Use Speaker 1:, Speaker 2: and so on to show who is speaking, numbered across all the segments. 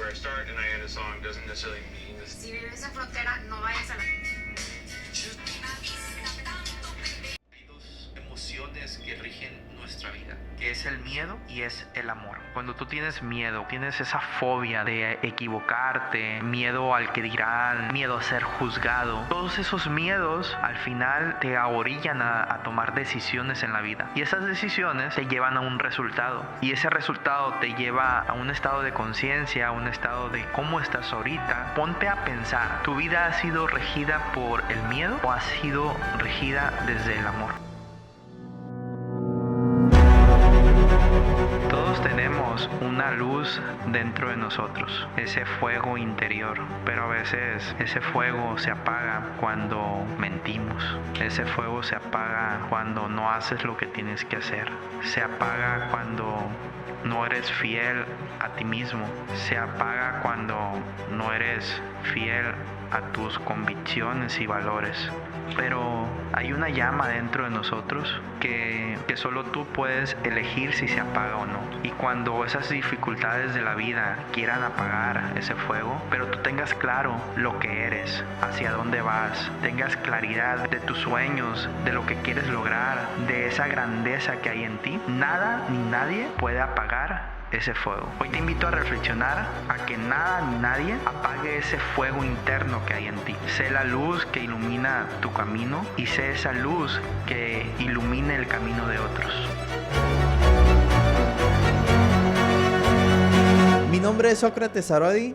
Speaker 1: where I start and I end a song doesn't necessarily mean this.
Speaker 2: Si vives en frontera, no vayas a la...
Speaker 3: Hay dos emociones que rigen nuestra vida, que es el miedo y es el amor. Cuando tú tienes miedo, tienes esa fobia de equivocarte, miedo al que dirán, miedo a ser juzgado, todos esos miedos al final te ahorillan a tomar decisiones en la vida. Y esas decisiones te llevan a un resultado. Y ese resultado te lleva a un estado de conciencia, a un estado de cómo estás ahorita. Ponte a pensar, ¿tu vida ha sido regida por el miedo o ha sido regida desde el amor? Todos tenemos una luz dentro de nosotros, ese fuego interior, pero a veces ese fuego se apaga cuando mentimos, ese fuego se apaga cuando no haces lo que tienes que hacer, se apaga cuando no eres fiel a ti mismo, se apaga cuando no eres fiel a tus convicciones y valores. Pero hay una llama dentro de nosotros que solo tú puedes elegir si se apaga o no. Y cuando esas dificultades de la vida quieran apagar ese fuego, pero tú tengas claro lo que eres, hacia dónde vas, tengas claridad de tus sueños, de lo que quieres lograr, de esa grandeza que hay en ti, nada ni nadie puede apagar ese fuego. Hoy te invito a reflexionar a que nada ni nadie apague ese fuego interno que hay en ti. Sé la luz que ilumina tu camino y sé esa luz que ilumine el camino de otros.
Speaker 4: Mi nombre es Sócrates Arodi.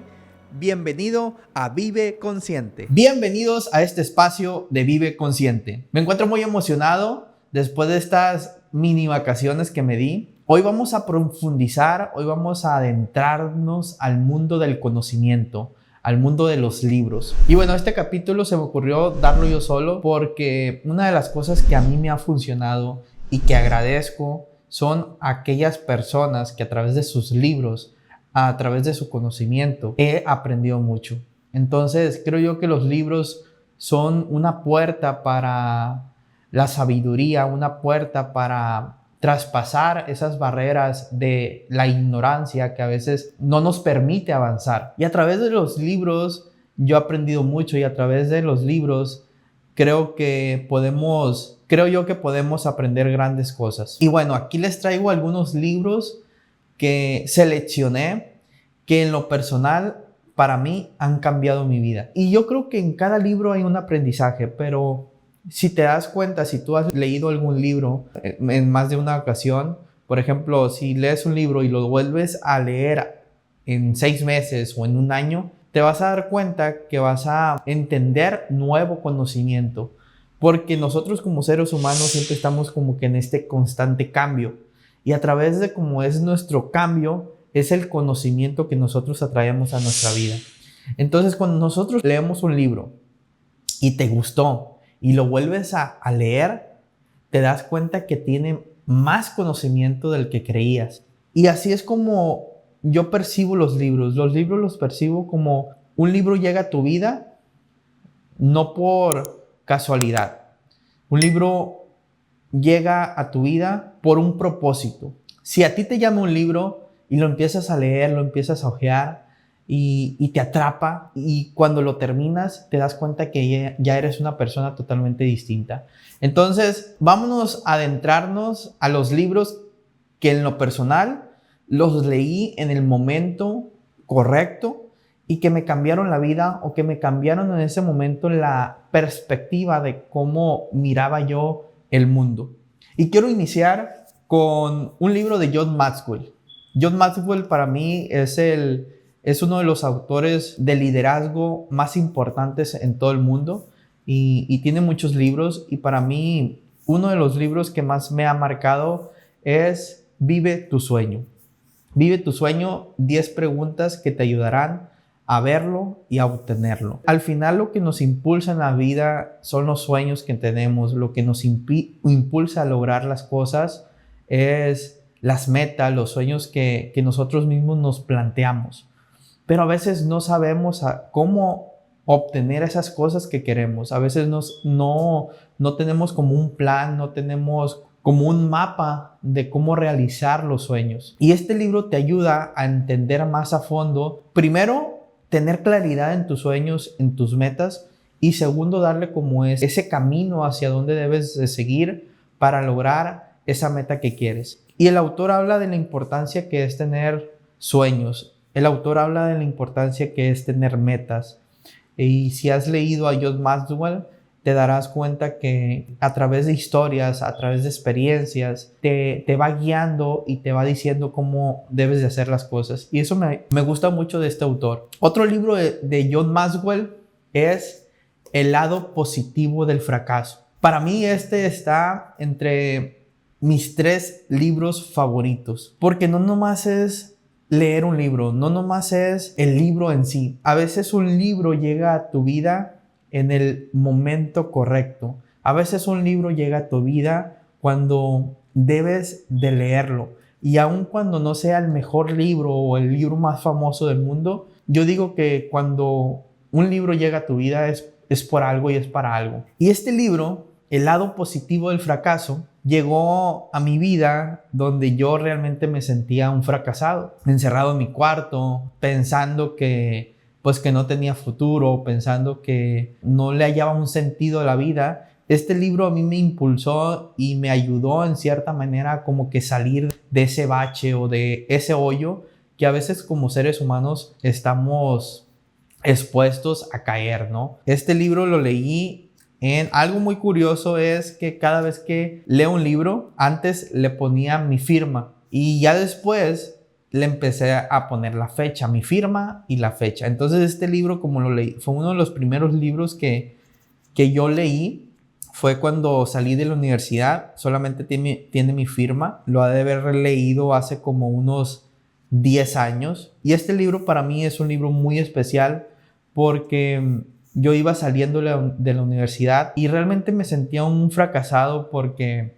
Speaker 4: Bienvenido a Vive Consciente. Bienvenidos a este espacio de Vive Consciente. Me encuentro muy emocionado después de estas mini vacaciones que me di. Hoy vamos a profundizar, hoy vamos a adentrarnos al mundo del conocimiento, al mundo de los libros. Y bueno, este capítulo se me ocurrió darlo yo solo porque una de las cosas que a mí me ha funcionado y que agradezco son aquellas personas que a través de sus libros, a través de su conocimiento, he aprendido mucho. Entonces, creo yo que los libros son una puerta para la sabiduría, una puerta para traspasar esas barreras de la ignorancia que a veces no nos permite avanzar. Y a través de los libros yo he aprendido mucho y a través de los libros creo yo que podemos aprender grandes cosas. Y bueno, aquí les traigo algunos libros que seleccioné que en lo personal para mí han cambiado mi vida. Y yo creo que en cada libro hay un aprendizaje, pero si te das cuenta, si tú has leído algún libro en más de una ocasión, por ejemplo, si lees un libro y lo vuelves a leer en 6 meses o en un año, te vas a dar cuenta que vas a entender nuevo conocimiento, porque nosotros como seres humanos siempre estamos como que en este constante cambio, y a través de cómo es nuestro cambio, es el conocimiento que nosotros atraemos a nuestra vida. Entonces, cuando nosotros leemos un libro y te gustó, y lo vuelves a leer, te das cuenta que tiene más conocimiento del que creías. Y así es como yo percibo los libros. Los libros los percibo como un libro llega a tu vida, no por casualidad. Un libro llega a tu vida por un propósito. Si a ti te llama un libro y lo empiezas a leer, lo empiezas a hojear, y te atrapa, y cuando lo terminas te das cuenta que ya eres una persona totalmente distinta. Entonces vámonos a adentrarnos a los libros que en lo personal los leí en el momento correcto y que me cambiaron la vida, o que me cambiaron en ese momento la perspectiva de cómo miraba yo el mundo. Y quiero iniciar con un libro de John Maxwell. John Maxwell para mí es uno de los autores de liderazgo más importantes en todo el mundo y tiene muchos libros, y para mí uno de los libros que más me ha marcado es Vive tu sueño. Vive tu sueño, 10 preguntas que te ayudarán a verlo y a obtenerlo. Al final lo que nos impulsa en la vida son los sueños que tenemos, lo que nos impulsa a lograr las cosas es las metas, los sueños que nosotros mismos nos planteamos. Pero a veces no sabemos cómo obtener esas cosas que queremos. A veces no tenemos como un plan, no tenemos como un mapa de cómo realizar los sueños. Y este libro te ayuda a entender más a fondo, primero, tener claridad en tus sueños, en tus metas, y segundo, darle como ese camino hacia dónde debes de seguir para lograr esa meta que quieres. Y el autor habla de la importancia que es tener sueños. El autor habla de la importancia que es tener metas. Y si has leído a John Maxwell, te darás cuenta que a través de historias, a través de experiencias, te va guiando y te va diciendo cómo debes de hacer las cosas. Y eso me gusta mucho de este autor. Otro libro de John Maxwell es El lado positivo del fracaso. Para mí este está entre mis 3 libros favoritos, porque no nomás es leer un libro, no nomás es el libro en sí. A veces un libro llega a tu vida en el momento correcto. A veces un libro llega a tu vida cuando debes de leerlo. Y aun cuando no sea el mejor libro o el libro más famoso del mundo, yo digo que cuando un libro llega a tu vida es por algo y es para algo. Y este libro, El lado positivo del fracaso, llegó a mi vida donde yo realmente me sentía un fracasado, encerrado en mi cuarto, pensando que no tenía futuro, pensando que no le hallaba un sentido a la vida. Este libro a mí me impulsó y me ayudó en cierta manera como que salir de ese bache o de ese hoyo que a veces como seres humanos estamos expuestos a caer, ¿no? Este libro lo leí en algo muy curioso, es que cada vez que leo un libro, antes le ponía mi firma y ya después le empecé a poner la fecha, mi firma y la fecha. Entonces este libro, como lo leí, fue uno de los primeros libros que yo leí. Fue cuando salí de la universidad, solamente tiene mi firma. Lo ha de haber leído hace como unos 10 años. Y este libro para mí es un libro muy especial porque yo iba saliendo de la universidad y realmente me sentía un fracasado porque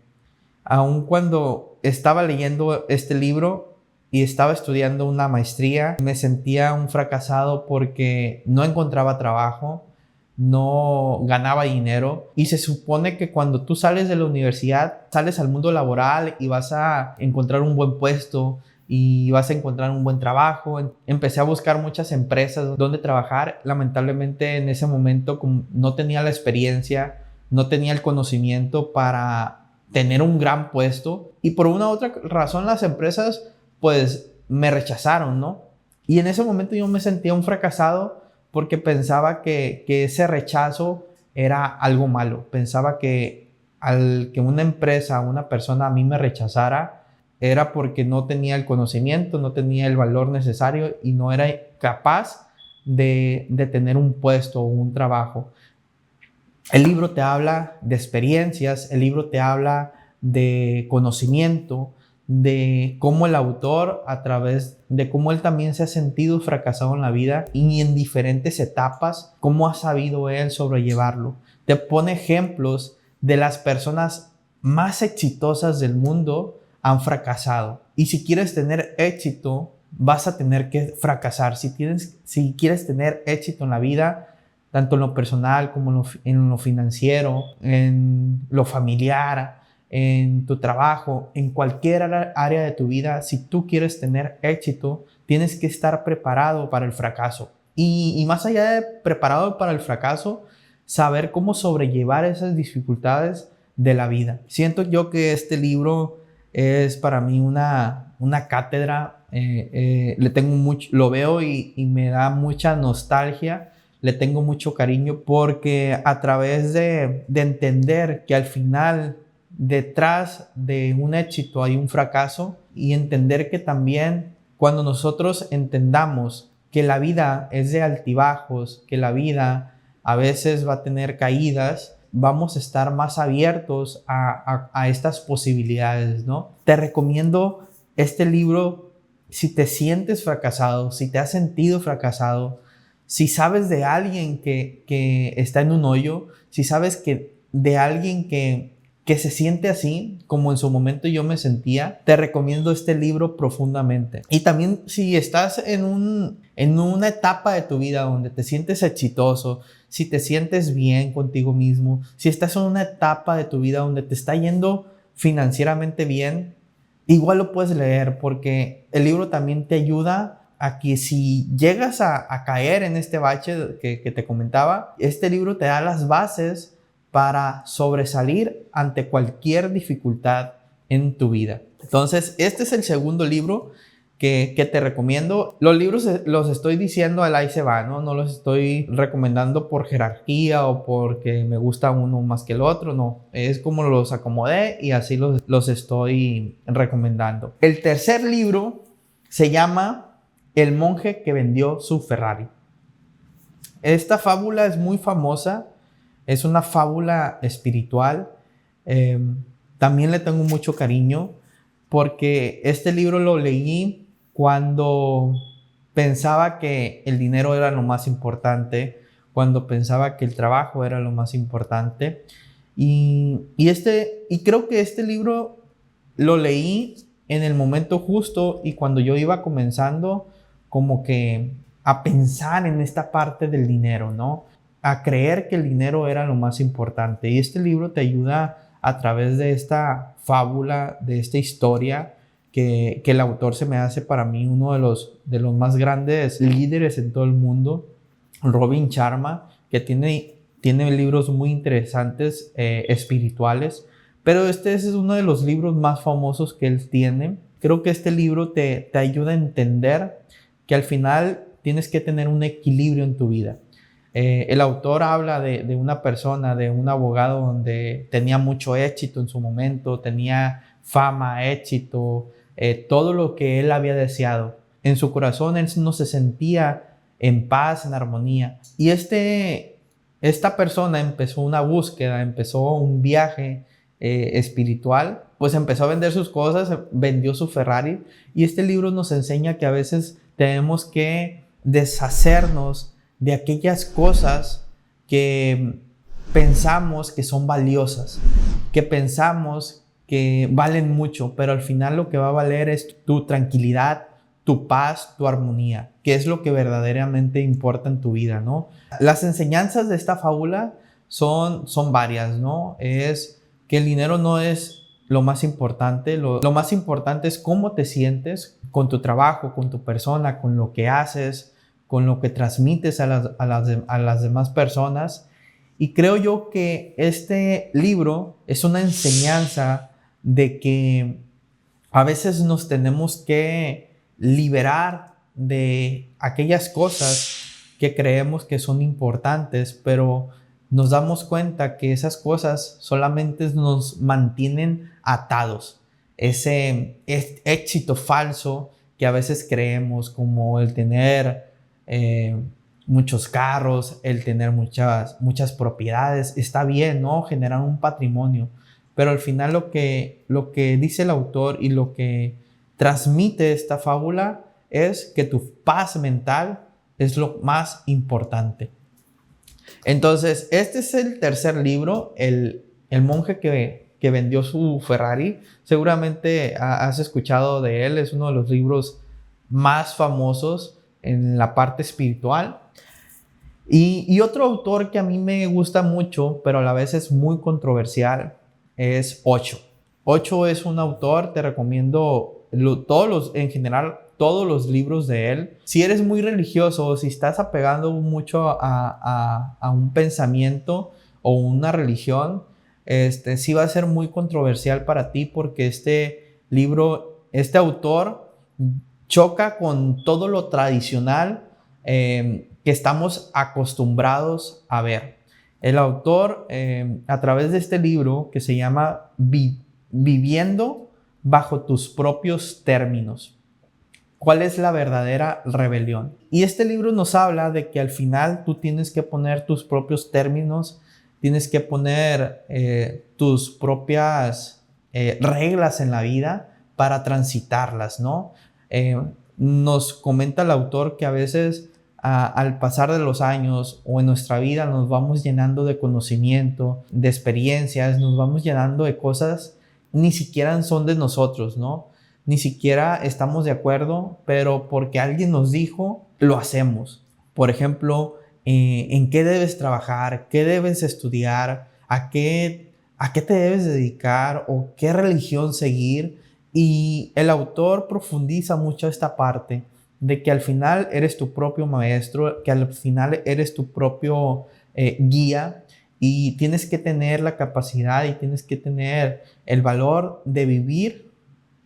Speaker 4: aun cuando estaba leyendo este libro y estaba estudiando una maestría, me sentía un fracasado porque no encontraba trabajo, no ganaba dinero. Y se supone que cuando tú sales de la universidad, sales al mundo laboral y vas a encontrar un buen puesto y vas a encontrar un buen trabajo. Empecé a buscar muchas empresas donde trabajar. Lamentablemente en ese momento no tenía la experiencia, no tenía el conocimiento para tener un gran puesto, y por una u otra razón las empresas pues me rechazaron, ¿no? Y en ese momento yo me sentía un fracasado porque pensaba que ese rechazo era algo malo. Pensaba que al que una empresa, una persona a mí me rechazara, era porque no tenía el conocimiento, no tenía el valor necesario y no era capaz de tener un puesto o un trabajo. El libro te habla de experiencias, el libro te habla de conocimiento, de cómo el autor, a través de cómo él también se ha sentido fracasado en la vida y en diferentes etapas, cómo ha sabido él sobrellevarlo. Te pone ejemplos de las personas más exitosas del mundo han fracasado. Y si quieres tener éxito, vas a tener que fracasar. Si quieres tener éxito en la vida, tanto en lo personal como en lo financiero, en lo familiar, en tu trabajo, en cualquier área de tu vida, si tú quieres tener éxito, tienes que estar preparado para el fracaso. Y más allá de preparado para el fracaso, saber cómo sobrellevar esas dificultades de la vida. Siento yo que este libro es para mí una cátedra. Le tengo mucho, lo veo y me da mucha nostalgia. Le tengo mucho cariño porque a través de entender que al final detrás de un éxito hay un fracaso, y entender que también cuando nosotros entendamos que la vida es de altibajos, que la vida a veces va a tener caídas, vamos a estar más abiertos a estas posibilidades, ¿no? Te recomiendo este libro si te sientes fracasado, si te has sentido fracasado, si sabes de alguien que está en un hoyo, si sabes de alguien que se siente así, como en su momento yo me sentía, te recomiendo este libro profundamente. Y también si estás en una etapa de tu vida donde te sientes exitoso, si te sientes bien contigo mismo, si estás en una etapa de tu vida donde te está yendo financieramente bien, igual lo puedes leer, porque el libro también te ayuda a que si llegas a caer en este bache que te comentaba, este libro te da las bases para sobresalir ante cualquier dificultad en tu vida. Entonces, este es el segundo libro que te recomiendo. Los libros los estoy diciendo al ahí se va, ¿no? No los estoy recomendando por jerarquía o porque me gusta uno más que el otro, no. Es como los acomodé y así los estoy recomendando. El tercer libro se llama El monje que vendió su Ferrari. Esta fábula es muy famosa, es una fábula espiritual. También le tengo mucho cariño porque este libro lo leí cuando pensaba que el dinero era lo más importante, cuando pensaba que el trabajo era lo más importante. Y creo que este libro lo leí en el momento justo y cuando yo iba comenzando como que a pensar en esta parte del dinero, ¿no? A creer que el dinero era lo más importante. Y este libro te ayuda a través de esta fábula, de esta historia, que el autor se me hace para mí uno de los más grandes líderes en todo el mundo, Robin Sharma, que tiene libros muy interesantes, espirituales, pero este es uno de los libros más famosos que él tiene. Creo que este libro te ayuda a entender que al final tienes que tener un equilibrio en tu vida. El autor habla de una persona, de un abogado donde tenía mucho éxito en su momento, tenía fama, éxito, todo lo que él había deseado. En su corazón él no se sentía en paz, en armonía. Y esta persona empezó una búsqueda, empezó un viaje espiritual, pues empezó a vender sus cosas, vendió su Ferrari. Y este libro nos enseña que a veces tenemos que deshacernos de aquellas cosas que pensamos que son valiosas, que pensamos que valen mucho, pero al final lo que va a valer es tu tranquilidad, tu paz, tu armonía, que es lo que verdaderamente importa en tu vida, ¿no? Las enseñanzas de esta fábula son varias, ¿no? Es que el dinero no es lo más importante, lo más importante es cómo te sientes con tu trabajo, con tu persona, con lo que haces, con lo que transmites a las demás personas. Y creo yo que este libro es una enseñanza de que a veces nos tenemos que liberar de aquellas cosas que creemos que son importantes, pero nos damos cuenta que esas cosas solamente nos mantienen atados. Ese éxito falso que a veces creemos, como el tener muchos carros, el tener muchas propiedades, está bien, ¿no? Generar un patrimonio, pero al final lo que dice el autor y lo que transmite esta fábula es que tu paz mental es lo más importante. Entonces, este es el tercer libro, el monje que vendió su Ferrari. Seguramente has escuchado de él, es uno de los libros más famosos en la parte espiritual. Y otro autor que a mí me gusta mucho, pero a la vez es muy controversial, es Osho. Osho es un autor, te recomiendo en general todos los libros de él. Si eres muy religioso, si estás apegando mucho a un pensamiento o una religión, sí va a ser muy controversial para ti, porque este autor choca con todo lo tradicional que estamos acostumbrados a ver. El autor, a través de este libro que se llama Viviendo bajo tus propios términos, ¿cuál es la verdadera rebelión? Y este libro nos habla de que al final tú tienes que poner tus propios términos, tienes que poner tus propias reglas en la vida para transitarlas, ¿no? Nos comenta el autor que a veces al pasar de los años o en nuestra vida nos vamos llenando de conocimiento, de experiencias, nos vamos llenando de cosas ni siquiera son de nosotros, ¿no? Ni siquiera estamos de acuerdo, pero porque alguien nos dijo, lo hacemos. Por ejemplo, en qué debes trabajar, qué debes estudiar, a qué a qué te debes dedicar o qué religión seguir. Y el autor profundiza mucho esta parte de que al final eres tu propio maestro, que al final eres tu propio guía, y tienes que tener la capacidad y tienes que tener el valor de vivir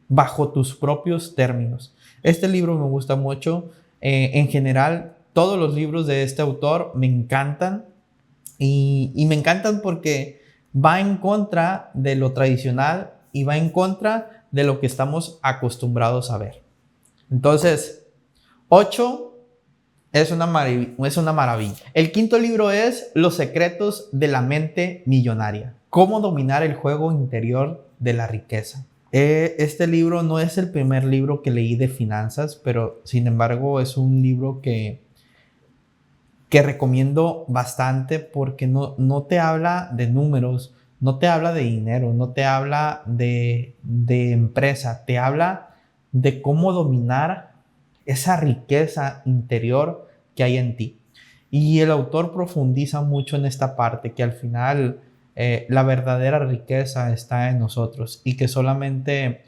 Speaker 4: bajo tus propios términos. Este libro me gusta mucho. En general, todos los libros de este autor me encantan, y me encantan porque va en contra de lo tradicional y va en contra de lo que estamos acostumbrados a ver. Entonces, 8 es una maravilla. El quinto libro es Los secretos de la mente millonaria. Cómo dominar el juego interior de la riqueza. Este libro no es el primer libro que leí de finanzas, pero sin embargo es un libro que recomiendo bastante porque no te habla de números, no te habla de dinero, no te habla de empresa, te habla de cómo dominar esa riqueza interior que hay en ti. Y el autor profundiza mucho en esta parte, que al final la verdadera riqueza está en nosotros y que solamente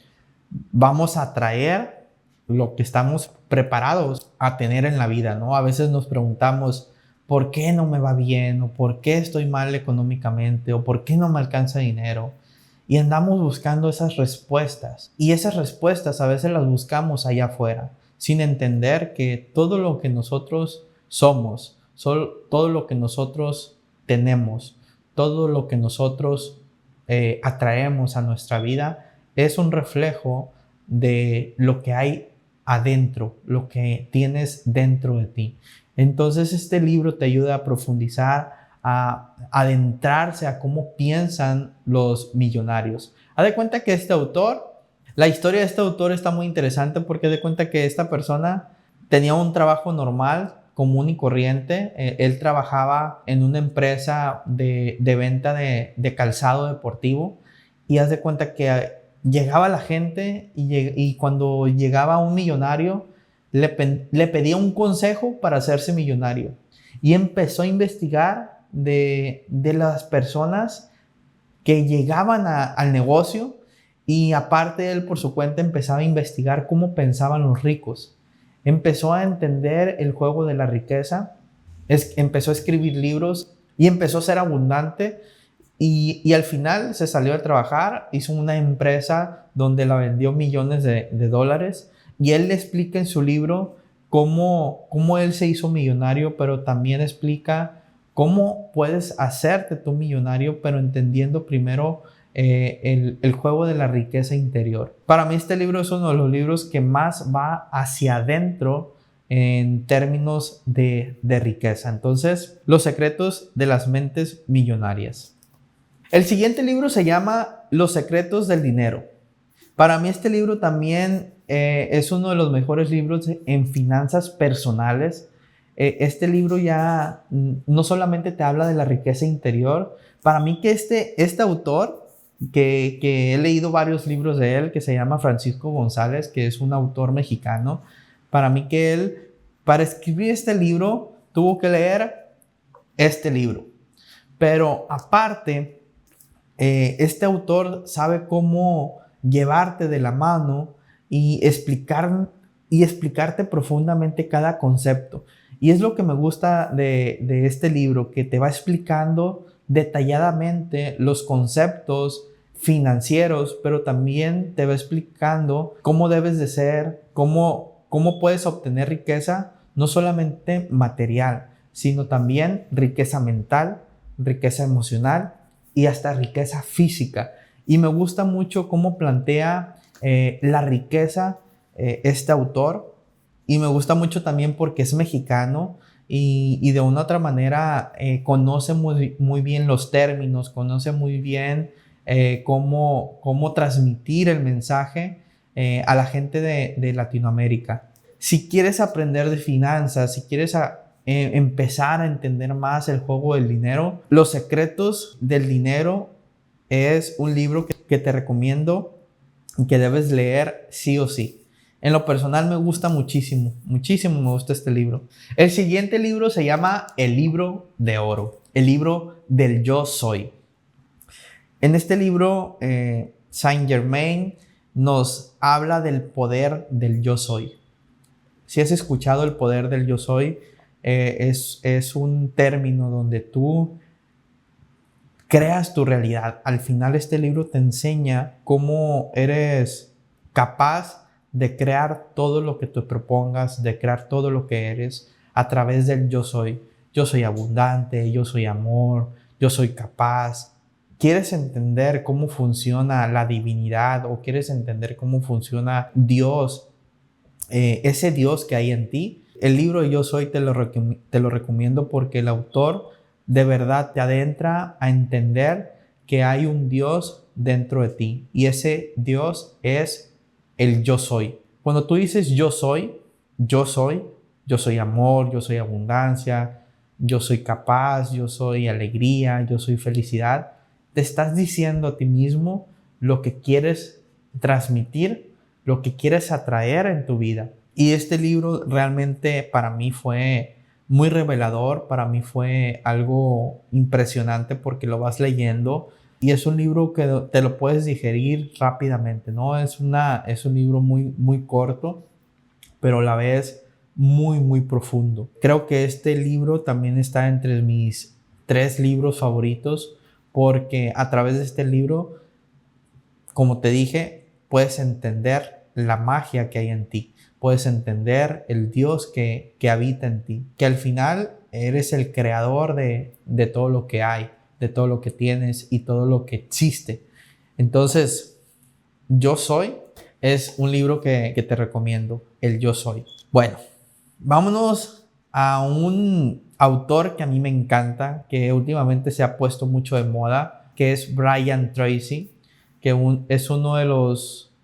Speaker 4: vamos a traer lo que estamos preparados a tener en la vida, ¿no? A veces nos preguntamos, ¿por qué no me va bien? ¿O por qué estoy mal económicamente? ¿O por qué no me alcanza dinero? Y andamos buscando esas respuestas. Y esas respuestas a veces las buscamos allá afuera, sin entender que todo lo que nosotros somos, todo lo que nosotros tenemos, todo lo que nosotros atraemos a nuestra vida es un reflejo de lo que hay adentro, lo que tienes dentro de ti. Entonces este libro te ayuda a profundizar, a adentrarse a cómo piensan los millonarios. Haz de cuenta que la historia de este autor está muy interesante porque haz de cuenta que esta persona tenía un trabajo normal, común y corriente. Él trabajaba en una empresa de venta de calzado deportivo, y haz de cuenta que llegaba la gente y cuando llegaba un millonario le pedía un consejo para hacerse millonario, y empezó a investigar de las personas que llegaban al negocio, y aparte él por su cuenta empezaba a investigar cómo pensaban los ricos. Empezó a entender el juego de la riqueza, empezó a escribir libros y empezó a ser abundante, y al final se salió de trabajar, hizo una empresa donde la vendió millones de dólares, y él le explica en su libro cómo él se hizo millonario, pero también explica cómo puedes hacerte tú millonario, pero entendiendo primero el juego de la riqueza interior. Para mí este libro es uno de los libros que más va hacia adentro en términos de riqueza. Entonces, Los secretos de las mentes millonarias. El siguiente libro se llama Los secretos del dinero. Para mí este libro también es uno de los mejores libros en finanzas personales. Este libro ya no solamente te habla de la riqueza interior. Para mí que este autor, que he leído varios libros de él, que se llama Francisco González, que es un autor mexicano, para mí que él, para escribir este libro, tuvo que leer este libro. Pero aparte, este autor sabe cómo llevarte de la mano y explicarte profundamente cada concepto. Y es lo que me gusta de este libro, que te va explicando detalladamente los conceptos financieros, pero también te va explicando cómo debes de ser, cómo puedes obtener riqueza, no solamente material, sino también riqueza mental, riqueza emocional y hasta riqueza física. Y me gusta mucho cómo plantea la riqueza este autor, y me gusta mucho también porque es mexicano y de una u otra manera conoce muy bien los términos, conoce muy bien cómo transmitir el mensaje a la gente de Latinoamérica. Si quieres aprender de finanzas, si quieres empezar a entender más el juego del dinero, Los secretos del dinero es un libro que te recomiendo y que debes leer sí o sí. En lo personal me gusta muchísimo me gusta este libro. El siguiente libro se llama El libro de oro, el libro del yo soy. En este libro, Saint Germain nos habla del poder del yo soy. Si has escuchado el poder del yo soy, es un término donde tú creas tu realidad. Al final este libro te enseña cómo eres capaz de crear todo lo que te propongas, de crear todo lo que eres a través del yo soy. Yo soy abundante, yo soy amor, yo soy capaz. ¿Quieres entender cómo funciona la divinidad o quieres entender cómo funciona Dios, ese Dios que hay en ti? El libro Yo Soy te lo recomiendo porque el autor de verdad te adentra a entender que hay un Dios dentro de ti y ese Dios es el yo soy. Cuando tú dices yo soy amor, yo soy abundancia, yo soy capaz, yo soy alegría, yo soy felicidad, te estás diciendo a ti mismo lo que quieres transmitir, lo que quieres atraer en tu vida. Y este libro realmente para mí fue muy revelador, para mí fue algo impresionante porque lo vas leyendo y es un libro que te lo puedes digerir rápidamente, ¿no? Es un libro muy, muy corto, pero a la vez muy, muy profundo. Creo que este libro también está entre mis 3 libros favoritos porque a través de este libro, como te dije, puedes entender la magia que hay en ti. Puedes entender el Dios que habita en ti, que al final eres el creador de todo lo que hay, de todo lo que tienes y todo lo que existe. Entonces, Yo Soy es un libro que te recomiendo, el Yo Soy. Bueno, vámonos a un autor que a mí me encanta, que últimamente se ha puesto mucho de moda, que es Brian Tracy, que es uno de los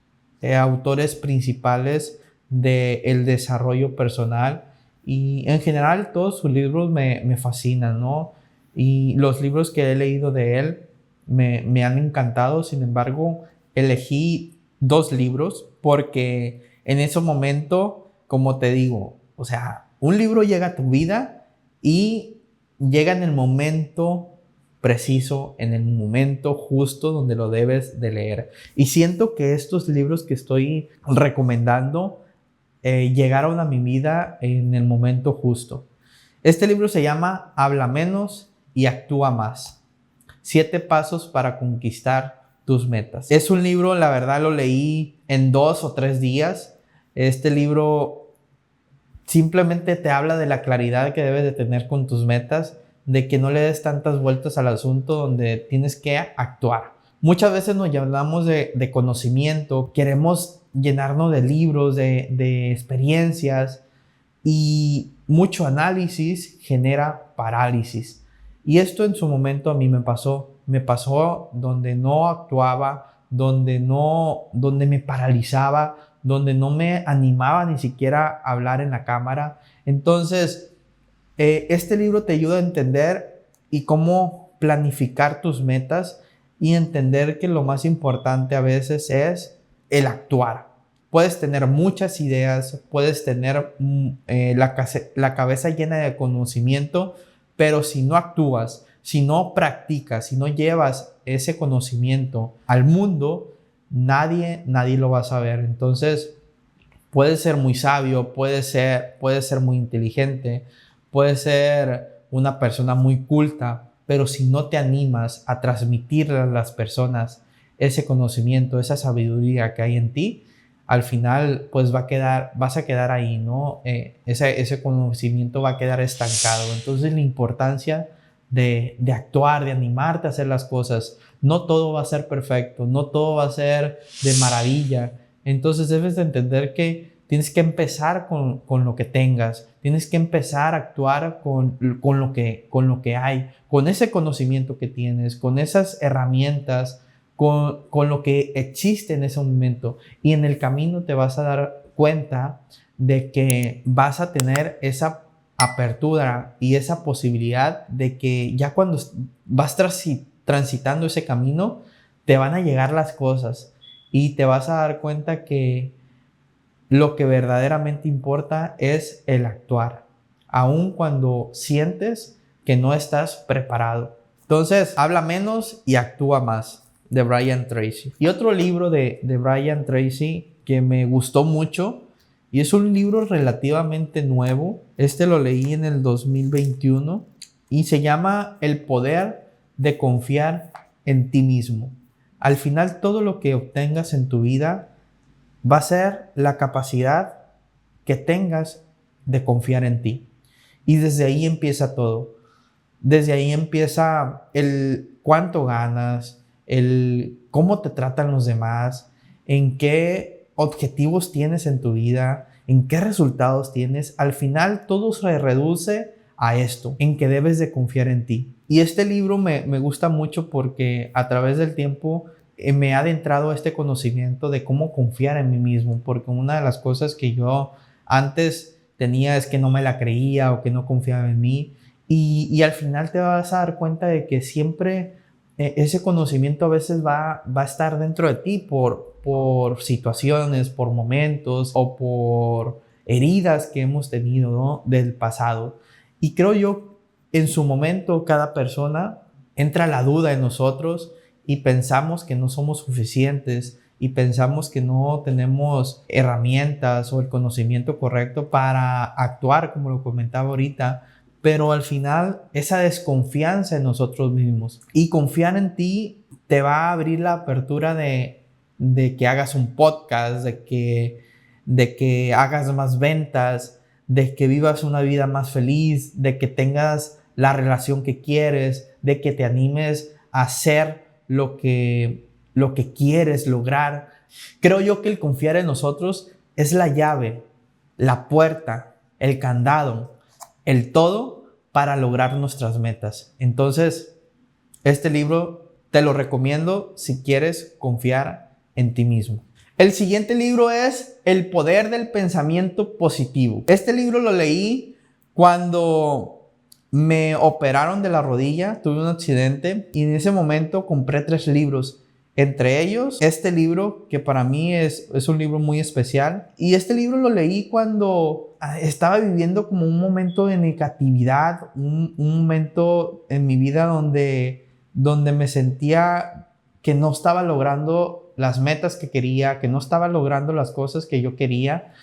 Speaker 4: autores principales del desarrollo personal y en general todos sus libros me fascinan, ¿no? Y los libros que he leído de él me han encantado. Sin embargo, elegí 2 libros porque en ese momento, como te digo, o sea, un libro llega a tu vida y llega en el momento preciso, en el momento justo donde lo debes de leer. Y siento que estos libros que estoy recomendando llegaron a mi vida en el momento justo. Este libro se llama Habla menos y actúa más. 7 pasos para conquistar tus metas. Es un libro, la verdad, lo leí en 2 o 3 días. Este libro simplemente te habla de la claridad que debes de tener con tus metas, de que no le des tantas vueltas al asunto donde tienes que actuar. Muchas veces nos llenamos de conocimiento, queremos llenarnos de libros, de experiencias y mucho análisis genera parálisis. Y esto en su momento a mí me pasó donde no actuaba, donde me paralizaba, donde no me animaba ni siquiera a hablar en la cámara. Entonces, este libro te ayuda a entender y cómo planificar tus metas y entender que lo más importante a veces es el actuar. Puedes tener muchas ideas, puedes tener la cabeza llena de conocimiento, pero si no actúas, si no practicas, si no llevas ese conocimiento al mundo, nadie lo va a saber. Entonces, puedes ser muy sabio, puedes ser muy inteligente, puedes ser una persona muy culta, pero si no te animas a transmitirle a las personas ese conocimiento, esa sabiduría que hay en ti, al final pues vas a quedar ahí, ¿no? Ese conocimiento va a quedar estancado. Entonces la importancia de actuar, de animarte a hacer las cosas. No todo va a ser perfecto, no todo va a ser de maravilla. Entonces debes de entender que tienes que empezar con lo que tengas, tienes que empezar a actuar con lo que hay, con ese conocimiento que tienes, con esas herramientas, con lo que existe en ese momento. Y en el camino te vas a dar cuenta de que vas a tener esa apertura y esa posibilidad de que ya cuando vas transitando ese camino, te van a llegar las cosas y te vas a dar cuenta que lo que verdaderamente importa es el actuar, aun cuando sientes que no estás preparado. Entonces, habla menos y actúa más. de Brian Tracy. Y otro libro de Brian Tracy que me gustó mucho, y es un libro relativamente nuevo. Este lo leí en el 2021 y se llama El poder de confiar en ti mismo. Al final, todo lo que obtengas en tu vida va a ser la capacidad que tengas de confiar en ti. Y desde ahí empieza todo. Desde ahí empieza el cuánto ganas, el cómo te tratan los demás, en qué objetivos tienes en tu vida, en qué resultados tienes. Al final todo se reduce a esto, en que debes de confiar en ti. Y este libro me gusta mucho porque a través del tiempo me ha adentrado a este conocimiento de cómo confiar en mí mismo, porque una de las cosas que yo antes tenía es que no me la creía o que no confiaba en mí. Y al final te vas a dar cuenta de que siempre ese conocimiento a veces va a estar dentro de ti por situaciones, por momentos o por heridas que hemos tenido, ¿no?, del pasado. Y creo yo, en su momento, cada persona entra la duda en nosotros y pensamos que no somos suficientes y pensamos que no tenemos herramientas o el conocimiento correcto para actuar, como lo comentaba ahorita. Pero al final, esa desconfianza en nosotros mismos y confiar en ti te va a abrir la apertura de que hagas un podcast, de que hagas más ventas, de que vivas una vida más feliz, de que tengas la relación que quieres, de que te animes a hacer lo que quieres lograr. Creo yo que el confiar en nosotros es la llave, la puerta, el candado, el todo para lograr nuestras metas. Entonces, este libro te lo recomiendo si quieres confiar en ti mismo. El siguiente libro es El poder del pensamiento positivo. Este libro lo leí cuando me operaron de la rodilla, tuve un accidente y en ese momento compré 3 libros. Entre ellos, este libro que para mí es un libro muy especial. Y este libro lo leí cuando estaba viviendo como un momento de negatividad, un momento en mi vida donde me sentía que no estaba logrando las metas que quería, que no estaba logrando las cosas que yo quería.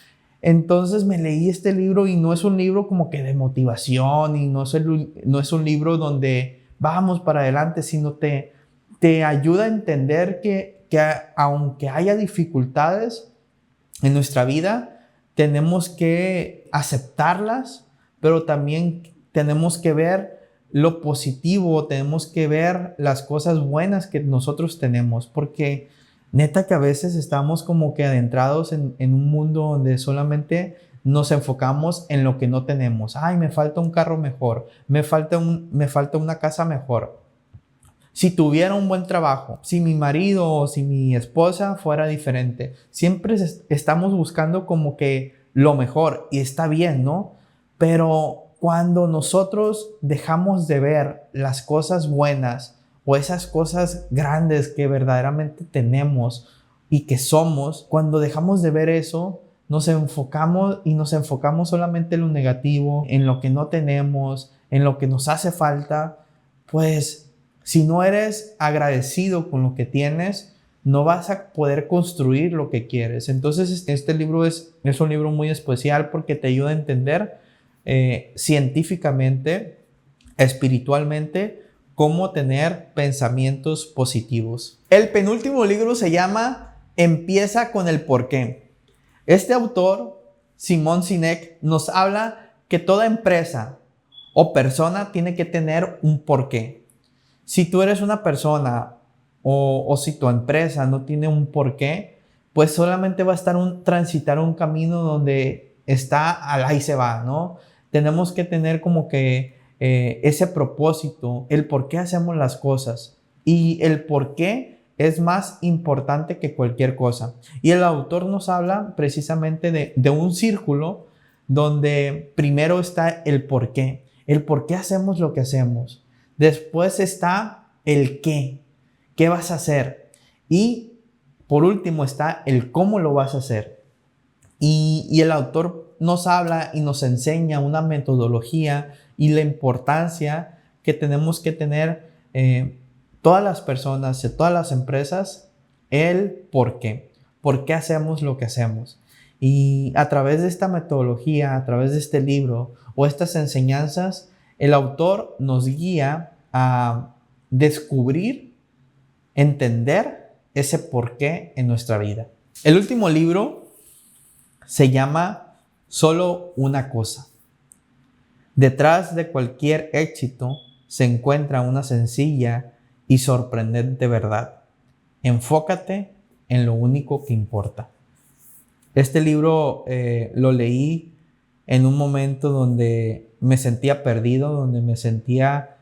Speaker 4: Entonces me leí este libro y no es un libro como que de motivación y no es un libro donde vamos para adelante, sino te ayuda a entender que aunque haya dificultades en nuestra vida, tenemos que aceptarlas, pero también tenemos que ver lo positivo, tenemos que ver las cosas buenas que nosotros tenemos, porque neta que a veces estamos como que adentrados en un mundo donde solamente nos enfocamos en lo que no tenemos. Ay, me falta un carro mejor, me falta una casa mejor. Si tuviera un buen trabajo, si mi marido o si mi esposa fuera diferente. Siempre estamos buscando como que lo mejor y está bien, ¿no? Pero cuando nosotros dejamos de ver las cosas buenas o esas cosas grandes que verdaderamente tenemos y que somos, cuando dejamos de ver eso, nos enfocamos solamente en lo negativo, en lo que no tenemos, en lo que nos hace falta. Pues si no eres agradecido con lo que tienes, no vas a poder construir lo que quieres. Entonces este libro es un libro muy especial porque te ayuda a entender científicamente, espiritualmente, cómo tener pensamientos positivos. El penúltimo libro se llama Empieza con el porqué. Este autor, Simon Sinek, nos habla que toda empresa o persona tiene que tener un porqué. Si tú eres una persona o si tu empresa no tiene un porqué, pues solamente va a estar transitar un camino donde está al ahí se va, ¿no? Tenemos que tener como que ese propósito, el por qué hacemos las cosas, y el por qué es más importante que cualquier cosa. Y el autor nos habla precisamente de un círculo donde primero está el por qué hacemos lo que hacemos. Después está el qué vas a hacer, y por último está el cómo lo vas a hacer. Y el autor nos habla y nos enseña una metodología y la importancia que tenemos que tener todas las personas, de todas las empresas, el por qué. ¿Por qué hacemos lo que hacemos? Y a través de esta metodología, a través de este libro o estas enseñanzas, el autor nos guía a descubrir, entender ese por qué en nuestra vida. El último libro se llama Solo una cosa. Detrás de cualquier éxito se encuentra una sencilla y sorprendente verdad. Enfócate en lo único que importa. Este libro lo leí en un momento donde me sentía perdido, donde me sentía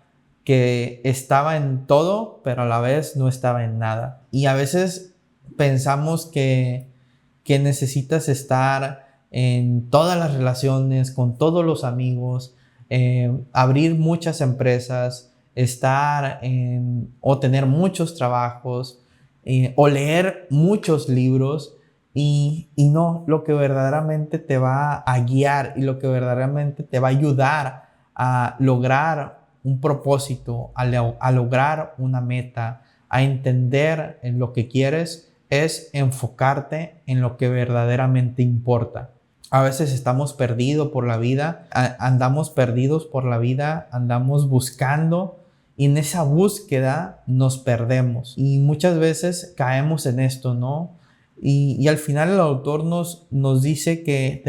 Speaker 4: que estaba en todo, pero a la vez no estaba en nada. Y a veces pensamos que necesitas estar en todas las relaciones, con todos los amigos, abrir muchas empresas, o tener muchos trabajos, o leer muchos libros. Y no, lo que verdaderamente te va a guiar y lo que verdaderamente te va a ayudar a lograr un propósito, a lograr una meta, a entender en lo que quieres, es enfocarte en lo que verdaderamente importa. A veces estamos perdidos por la vida, andamos perdidos por la vida, andamos buscando y en esa búsqueda nos perdemos. Y muchas veces caemos en esto, ¿no? Y al final el autor nos dice que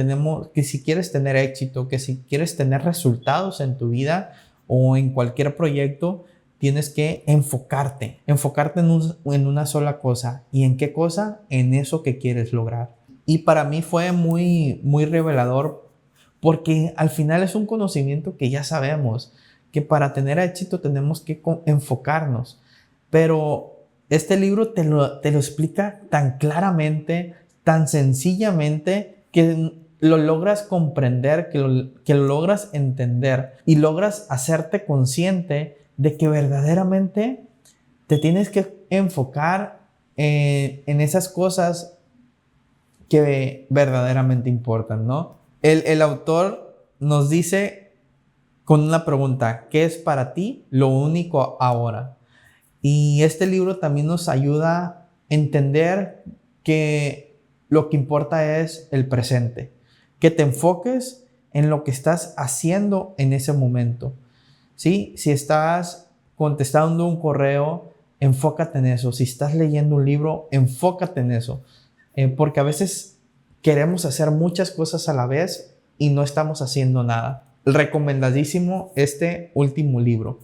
Speaker 4: si quieres tener éxito, que si quieres tener resultados en tu vida o en cualquier proyecto, tienes que enfocarte en una sola cosa. ¿Y en qué cosa? En eso que quieres lograr. Y para mí fue muy, muy revelador porque al final es un conocimiento que ya sabemos, que para tener éxito tenemos que enfocarnos. Pero este libro te lo explica tan claramente, tan sencillamente, que lo logras comprender, que lo logras entender y logras hacerte consciente de que verdaderamente te tienes que enfocar en esas cosas que verdaderamente importan, ¿no? El autor nos dice con una pregunta: ¿qué es para ti lo único ahora? Y este libro también nos ayuda a entender que lo que importa es el presente, que te enfoques en lo que estás haciendo en ese momento, ¿sí? Si estás contestando un correo, enfócate en eso. Si estás leyendo un libro, enfócate en eso. Porque a veces queremos hacer muchas cosas a la vez y no estamos haciendo nada. Recomendadísimo este último libro.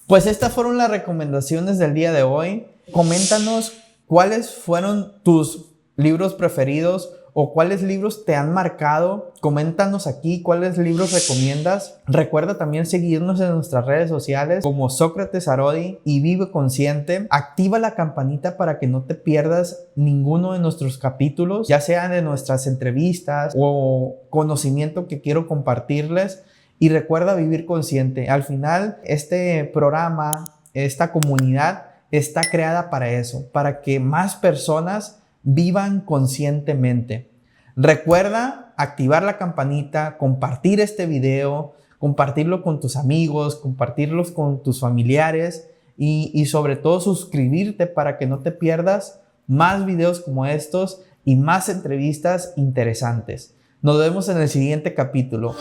Speaker 4: Pues estas fueron las recomendaciones del día de hoy. Coméntanos cuáles fueron tus libros preferidos o cuáles libros te han marcado. Coméntanos aquí cuáles libros recomiendas. Recuerda también seguirnos en nuestras redes sociales como Sócrates Arodi y Vive Consciente. Activa la campanita para que no te pierdas ninguno de nuestros capítulos, ya sean de nuestras entrevistas o conocimiento que quiero compartirles. Y recuerda vivir consciente. Al final, este programa, esta comunidad está creada para eso, para que más personas vivan conscientemente. Recuerda activar la campanita, compartir este video, compartirlo con tus amigos, compartirlos con tus familiares y sobre todo suscribirte para que no te pierdas más videos como estos y más entrevistas interesantes. Nos vemos en el siguiente capítulo.